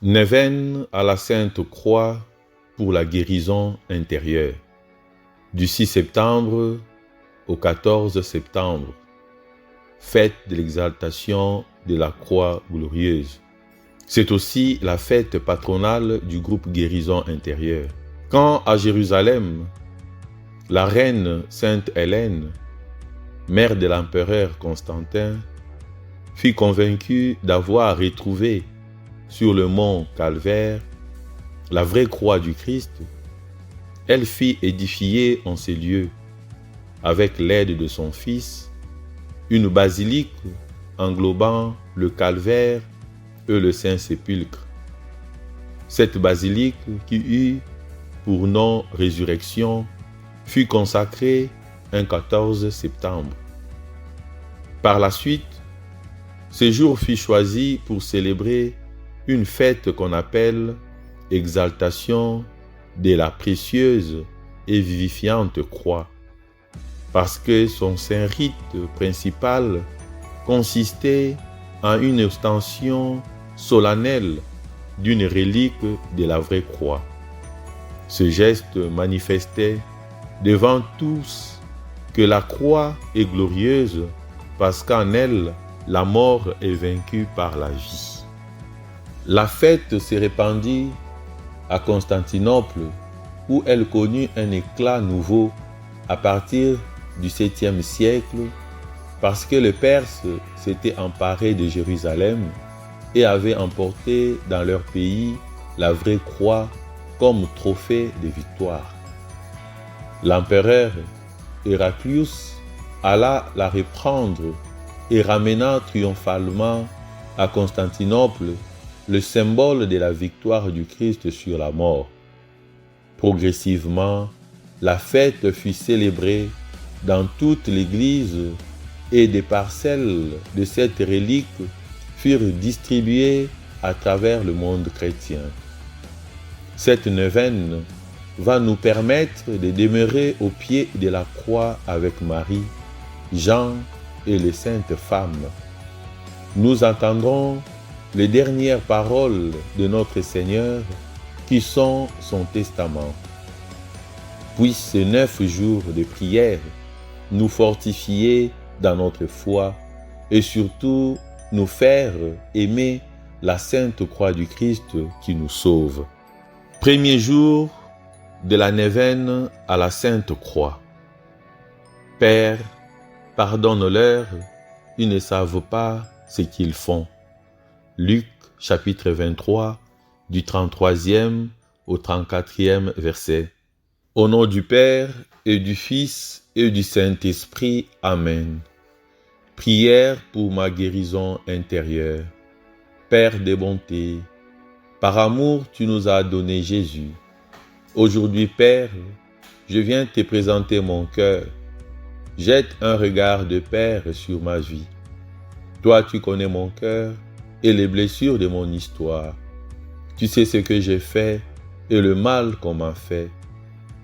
Neuvaine à la Sainte Croix pour la guérison intérieure. Du 6 septembre au 14 septembre. Fête de l'exaltation de la Croix glorieuse. C'est aussi la fête patronale du groupe Guérison intérieure. Quand à Jérusalem, la reine Sainte Hélène, mère de l'empereur Constantin, fut convaincue d'avoir retrouvé sur le mont Calvaire la vraie croix du Christ, elle fit édifier en ces lieux, avec l'aide de son fils, une basilique englobant le Calvaire et le Saint-Sépulcre. Cette basilique, qui eut pour nom Résurrection, fut consacrée un 14 septembre. Par la suite, ce jour fut choisi pour célébrer une fête qu'on appelle Exaltation de la précieuse et vivifiante croix, parce que son saint rite principal consistait en une ostension solennelle d'une relique de la vraie croix. Ce geste manifestait devant tous que la croix est glorieuse parce qu'en elle, la mort est vaincue par la vie. La fête se répandit à Constantinople, où elle connut un éclat nouveau à partir du 7e siècle, parce que les Perses s'étaient emparés de Jérusalem et avaient emporté dans leur pays la vraie croix comme trophée de victoire. L'empereur Héraclius alla la reprendre et ramena triomphalement à Constantinople le symbole de la victoire du Christ sur la mort. Progressivement, la fête fut célébrée dans toute l'Église et des parcelles de cette relique furent distribuées à travers le monde chrétien. Cette neuvaine va nous permettre de demeurer au pied de la croix avec Marie, Jean et les saintes femmes. Nous entendrons les dernières paroles de notre Seigneur qui sont son testament. Puissent ces 9 jours de prière nous fortifier dans notre foi et surtout nous faire aimer la sainte croix du Christ qui nous sauve. Premier jour de la neuvaine à la sainte croix. Père, pardonne-leur, ils ne savent pas ce qu'ils font. Luc chapitre 23, du 33e au 34e verset. Au nom du Père et du Fils et du Saint-Esprit. Amen. Prière pour ma guérison intérieure. Père de bonté, par amour tu nous as donné Jésus. Aujourd'hui, Père, je viens te présenter mon cœur. Jette un regard de Père sur ma vie. Toi, tu connais mon cœur et les blessures de mon histoire. Tu sais ce que j'ai fait et le mal qu'on m'a fait.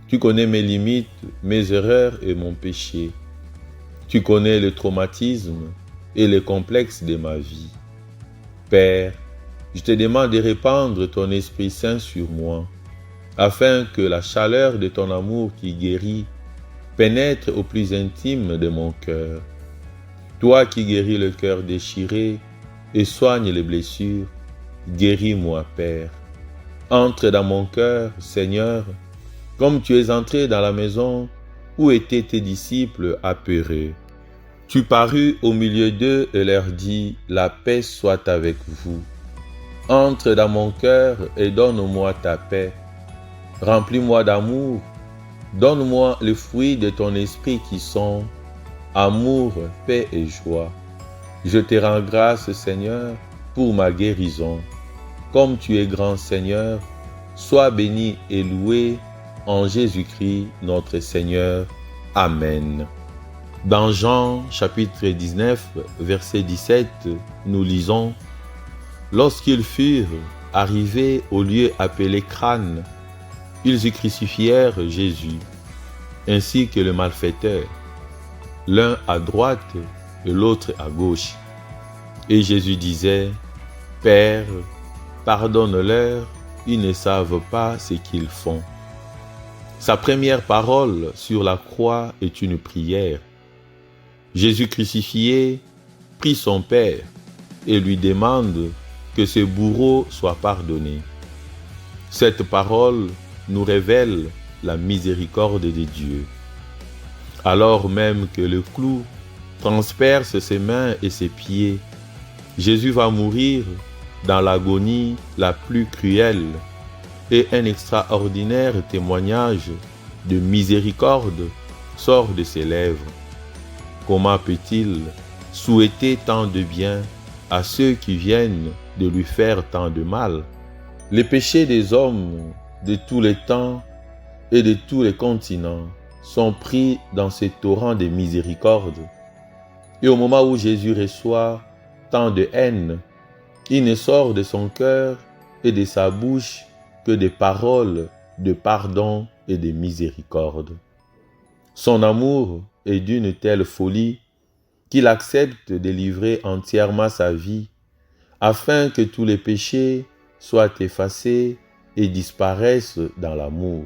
Tu connais mes limites, mes erreurs et mon péché. Tu connais le traumatisme et les complexes de ma vie. Père, je te demande de répandre ton Esprit Saint sur moi, afin que la chaleur de ton amour qui guérit pénètre au plus intime de mon cœur. Toi qui guéris le cœur déchiré et soigne les blessures, guéris-moi, Père. Entre dans mon cœur, Seigneur, comme tu es entré dans la maison où étaient tes disciples apeurés. Tu parus au milieu d'eux et leur dis, la paix soit avec vous. Entre dans mon cœur et donne-moi ta paix. Remplis-moi d'amour. Donne-moi les fruits de ton esprit qui sont amour, paix et joie. Je te rends grâce, Seigneur, pour ma guérison. Comme tu es grand, Seigneur, sois béni et loué en Jésus-Christ, notre Seigneur. Amen. Dans Jean, chapitre 19, verset 17, nous lisons « Lorsqu'ils furent arrivés au lieu appelé Crâne, ils y crucifièrent Jésus, ainsi que le malfaiteur, l'un à droite et l'autre à gauche. Et Jésus disait, « Père, Pardonne-leur, ils ne savent pas ce qu'ils font. Sa première parole sur la croix est une prière. Jésus crucifié prie son Père et lui demande que ses bourreaux soient pardonnés. Cette parole nous révèle la miséricorde de Dieu. Alors même que le clou transperce ses mains et ses pieds, Jésus va mourir dans l'agonie la plus cruelle et un extraordinaire témoignage de miséricorde sort de ses lèvres. Comment peut-il souhaiter tant de bien à ceux qui viennent de lui faire tant de mal? Les péchés des hommes de tous les temps et de tous les continents sont pris dans ces torrents de miséricorde. Et au moment où Jésus reçoit tant de haine, il ne sort de son cœur et de sa bouche que des paroles de pardon et de miséricorde. Son amour est d'une telle folie qu'il accepte de livrer entièrement sa vie afin que tous les péchés soient effacés et disparaissent dans l'amour.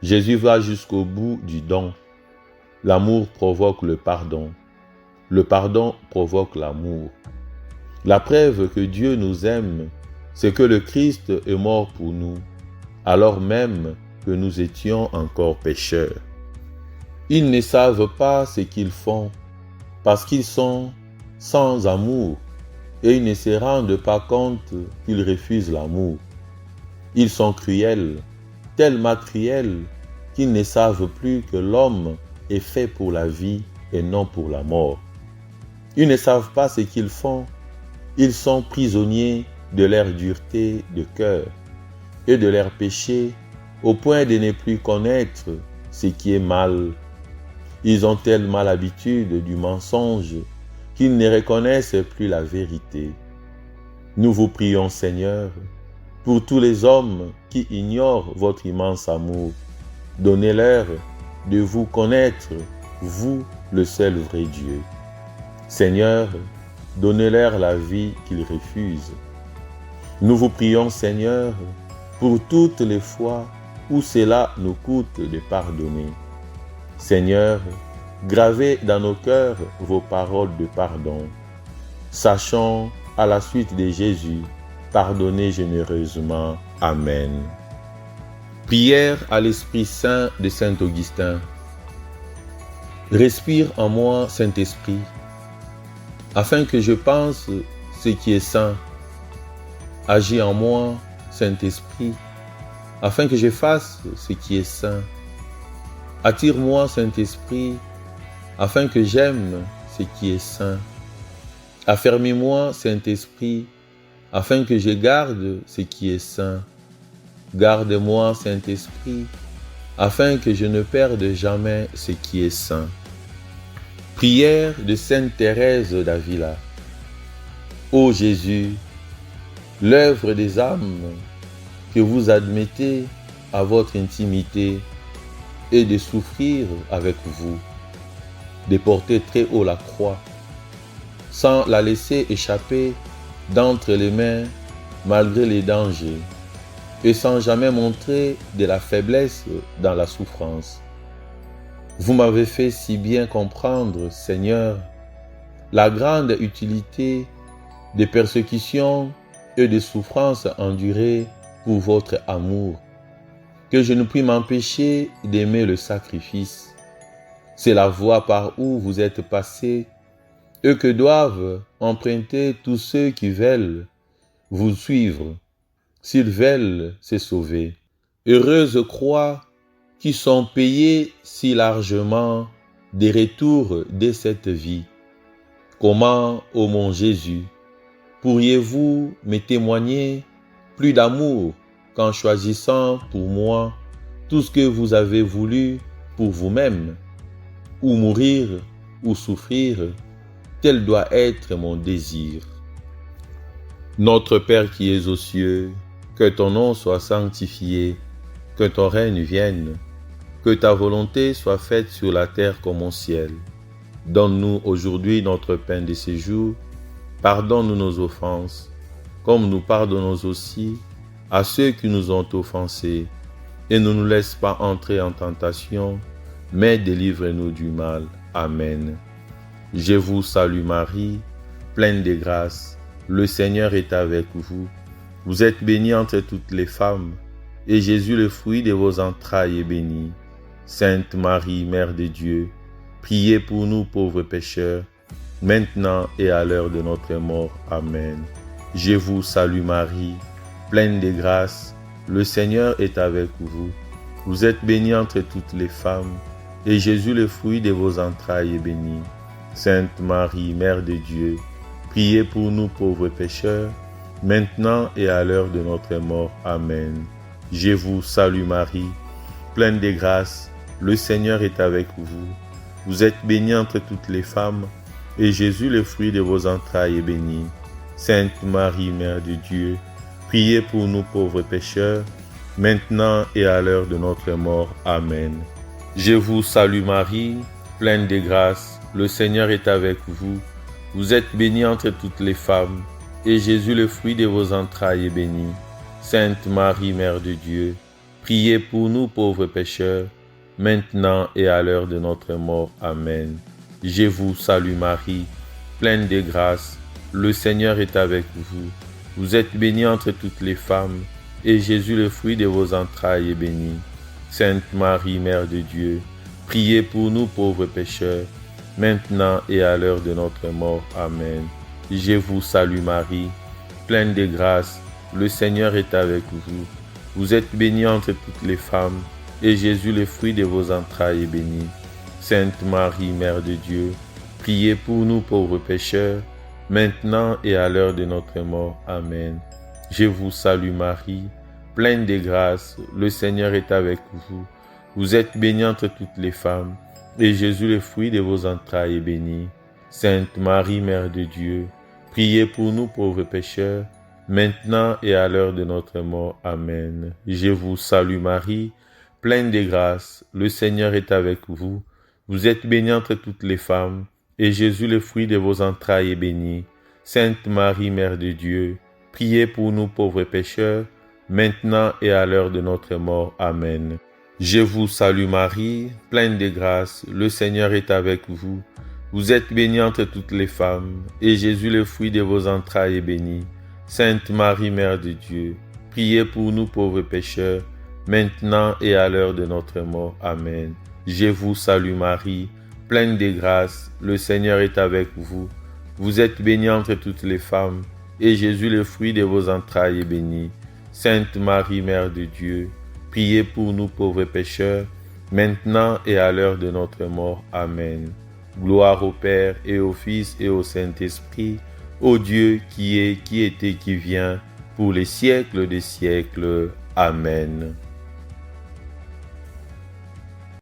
Jésus va jusqu'au bout du don. L'amour provoque le pardon provoque l'amour. La preuve que Dieu nous aime, c'est que le Christ est mort pour nous, alors même que nous étions encore pécheurs. Ils ne savent pas ce qu'ils font, parce qu'ils sont sans amour, et ils ne se rendent pas compte qu'ils refusent l'amour. Ils sont cruels, tellement cruels qu'ils ne savent plus que l'homme est fait pour la vie et non pour la mort. Ils ne savent pas ce qu'ils font, ils sont prisonniers de leur dureté de cœur et de leur péché au point de ne plus connaître ce qui est mal. Ils ont tellement l'habitude du mensonge qu'ils ne reconnaissent plus la vérité. Nous vous prions, Seigneur, pour tous les hommes qui ignorent votre immense amour. Donnez-leur de vous connaître, vous, le seul vrai Dieu. Seigneur, donnez-leur la vie qu'ils refusent. Nous vous prions, Seigneur, pour toutes les fois où cela nous coûte de pardonner. Seigneur, gravez dans nos cœurs vos paroles de pardon. Sachons, à la suite de Jésus, pardonner généreusement. Amen. Prière à l'Esprit Saint de Saint Augustin. Respire en moi, Saint-Esprit, afin que je pense ce qui est saint. Agis en moi, Saint-Esprit, afin que je fasse ce qui est saint. Attire-moi, Saint-Esprit, afin que j'aime ce qui est saint. Affermis-moi, Saint-Esprit, afin que je garde ce qui est saint. Garde-moi, Saint-Esprit, afin que je ne perde jamais ce qui est saint. Prière de Sainte Thérèse d'Avila. Ô Jésus, l'œuvre des âmes que vous admettez à votre intimité est de souffrir avec vous, de porter très haut la croix, sans la laisser échapper d'entre les mains malgré les dangers, et sans jamais montrer de la faiblesse dans la souffrance. Vous m'avez fait si bien comprendre, Seigneur, la grande utilité des persécutions et des souffrances endurées pour votre amour, que je ne puis m'empêcher d'aimer le sacrifice. C'est la voie par où vous êtes passés et que doivent emprunter tous ceux qui veulent vous suivre, s'ils veulent se sauver. Heureuses croix qui sont payées si largement des retours de cette vie. Comment, ô mon Jésus, pourriez-vous me témoigner plus d'amour qu'en choisissant pour moi tout ce que vous avez voulu pour vous-même, ou mourir, ou souffrir, tel doit être mon désir. Notre Père qui es aux cieux, que ton nom soit sanctifié, que ton règne vienne, que ta volonté soit faite sur la terre comme au ciel. Donne-nous aujourd'hui notre pain de ce jour. Pardonne-nous nos offenses, comme nous pardonnons aussi à ceux qui nous ont offensés. Et ne nous laisse pas entrer en tentation, mais délivre-nous du mal. Amen. Je vous salue Marie, pleine de grâce. Le Seigneur est avec vous. Vous êtes bénie entre toutes les femmes, et Jésus, le fruit de vos entrailles, est béni. Sainte Marie, Mère de Dieu, priez pour nous pauvres pécheurs, maintenant et à l'heure de notre mort. Amen. Je vous salue Marie, pleine de grâce. Le Seigneur est avec vous. Vous êtes bénie entre toutes les femmes, et Jésus, le fruit de vos entrailles, est béni. Sainte Marie, Mère de Dieu, priez pour nous pauvres pécheurs, maintenant et à l'heure de notre mort. Amen. Je vous salue Marie, pleine de grâce. Le Seigneur est avec vous. Vous êtes bénie entre toutes les femmes, et Jésus, le fruit de vos entrailles, est béni. Sainte Marie, Mère de Dieu, priez pour nous pauvres pécheurs, maintenant et à l'heure de notre mort. Amen. Je vous salue Marie, pleine de grâce. Le Seigneur est avec vous. Vous êtes bénie entre toutes les femmes, et Jésus, le fruit de vos entrailles, est béni. Sainte Marie, Mère de Dieu, priez pour nous pauvres pécheurs, maintenant et à l'heure de notre mort. Amen. Je vous salue Marie, pleine de grâce. Le Seigneur est avec vous. Vous êtes bénie entre toutes les femmes, et Jésus, le fruit de vos entrailles, est béni. Sainte Marie, Mère de Dieu, priez pour nous pauvres pécheurs, maintenant et à l'heure de notre mort. Amen. Je vous salue Marie, pleine de grâce. Le Seigneur est avec vous. Vous êtes bénie entre toutes les femmes, et Jésus, le fruit de vos entrailles, est béni. Sainte Marie, Mère de Dieu, priez pour nous pauvres pécheurs, maintenant et à l'heure de notre mort. Amen. Je vous salue Marie, pleine de grâce. Le Seigneur est avec vous. Vous êtes bénie entre toutes les femmes, et Jésus, le fruit de vos entrailles, est béni. Sainte Marie, Mère de Dieu, priez pour nous pauvres pécheurs, maintenant et à l'heure de notre mort. Amen. Je vous salue Marie, pleine de grâce. Le Seigneur est avec vous. Vous êtes bénie entre toutes les femmes, et Jésus, le fruit de vos entrailles, est béni. Sainte Marie, Mère de Dieu, priez pour nous pauvres pécheurs, maintenant et à l'heure de notre mort. Amen. Je vous salue Marie, pleine de grâce. Le Seigneur est avec vous. Vous êtes bénie entre toutes les femmes, et Jésus, le fruit de vos entrailles, est béni. Sainte Marie, Mère de Dieu, priez pour nous pauvres pécheurs, maintenant et à l'heure de notre mort. Amen. Je vous salue Marie, pleine de grâce. Le Seigneur est avec vous. Vous êtes bénie entre toutes les femmes, et Jésus, le fruit de vos entrailles, est béni. Sainte Marie, Mère de Dieu, priez pour nous pauvres pécheurs, maintenant et à l'heure de notre mort. Amen. Gloire au Père et au Fils et au Saint-Esprit, au Dieu qui est, qui était, qui vient, pour les siècles des siècles. Amen.